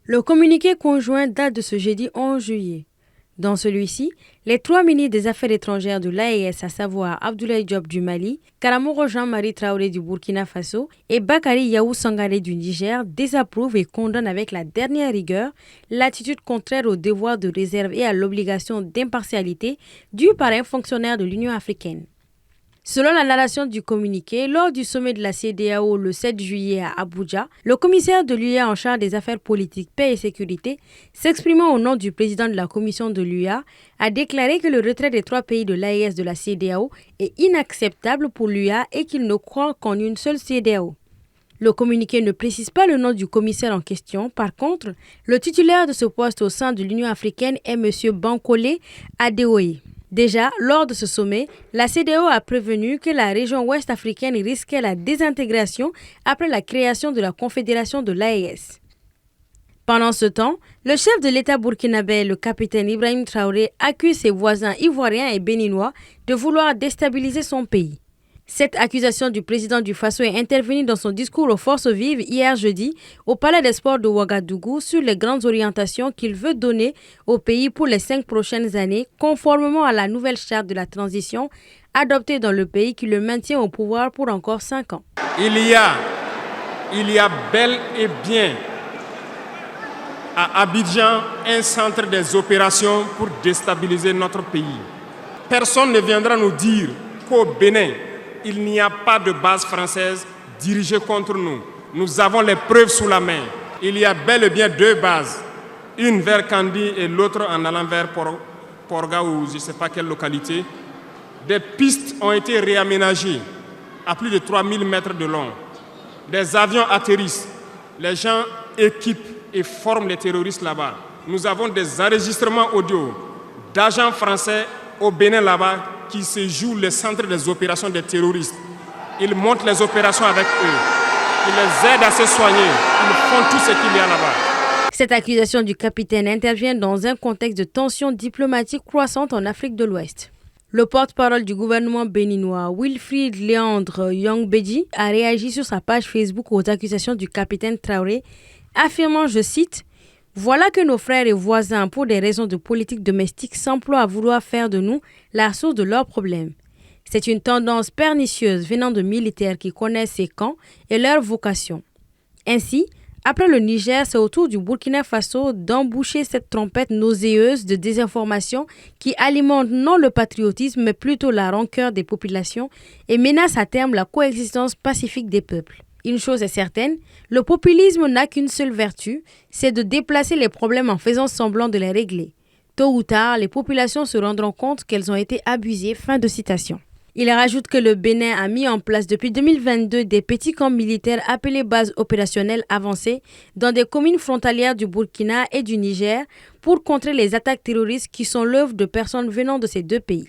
Le communiqué conjoint date de ce jeudi 11 juillet. Dans celui-ci, les trois ministres des Affaires étrangères de l'AES, à savoir Abdoulaye Diop du Mali, Karamoko Jean-Marie Traoré du Burkina Faso et Bakary Yahou Sangaré du Niger, désapprouvent et condamnent avec la dernière rigueur l'attitude contraire au devoir de réserve et à l'obligation d'impartialité due par un fonctionnaire de l'Union africaine. Selon la narration du communiqué, lors du sommet de la CEDEAO le 7 juillet à Abuja, le commissaire de l'UA en charge des affaires politiques, paix et sécurité, s'exprimant au nom du président de la commission de l'UA, a déclaré que le retrait des trois pays de l'AES de la CEDEAO est inacceptable pour l'UA et qu'il ne croit qu'en une seule CEDEAO. Le communiqué ne précise pas le nom du commissaire en question. Par contre, le titulaire de ce poste au sein de l'Union africaine est M. Bankole Adeoye. Déjà, lors de ce sommet, la CEDEAO a prévenu que la région ouest africaine risquait la désintégration après la création de la Confédération de l'AES. Pendant ce temps, le chef de l'État burkinabé, le capitaine Ibrahim Traoré, accuse ses voisins ivoiriens et béninois de vouloir déstabiliser son pays. Cette accusation du président du Faso est intervenue dans son discours aux forces vives hier jeudi au Palais des Sports de Ouagadougou sur les grandes orientations qu'il veut donner au pays pour les 5 prochaines années, conformément à la nouvelle charte de la transition adoptée dans le pays qui le maintient au pouvoir pour encore 5 ans. Il y a bel et bien à Abidjan un centre des opérations pour déstabiliser notre pays. Personne ne viendra nous dire qu'au Bénin, il n'y a pas de base française dirigée contre nous. Nous avons les preuves sous la main. Il y a bel et bien 2 bases, une vers Kandi et l'autre en allant vers Porga ou je ne sais pas quelle localité. Des pistes ont été réaménagées à plus de 3000 mètres de long. Des avions atterrissent, les gens équipent et forment les terroristes là-bas. Nous avons des enregistrements audio d'agents français au Bénin là-bas qui se jouent le centre des opérations des terroristes. Ils montent les opérations avec eux. Ils les aident à se soigner. Ils font tout ce qu'il y a là-bas. Cette accusation du capitaine intervient dans un contexte de tensions diplomatiques croissantes en Afrique de l'Ouest. Le porte-parole du gouvernement béninois, Wilfried Léandre Yongbeji, a réagi sur sa page Facebook aux accusations du capitaine Traoré, affirmant, je cite, « Voilà que nos frères et voisins, pour des raisons de politique domestique, s'emploient à vouloir faire de nous la source de leurs problèmes. C'est une tendance pernicieuse venant de militaires qui connaissent ces camps et leur vocation. Ainsi, après le Niger, c'est au tour du Burkina Faso d'emboucher cette trompette nauséeuse de désinformation qui alimente non le patriotisme, mais plutôt la rancœur des populations et menace à terme la coexistence pacifique des peuples. Une chose est certaine, le populisme n'a qu'une seule vertu, c'est de déplacer les problèmes en faisant semblant de les régler. Tôt ou tard, les populations se rendront compte qu'elles ont été abusées. » Fin de citation. Il rajoute que le Bénin a mis en place depuis 2022 des petits camps militaires appelés bases opérationnelles avancées dans des communes frontalières du Burkina et du Niger pour contrer les attaques terroristes qui sont l'œuvre de personnes venant de ces 2 pays.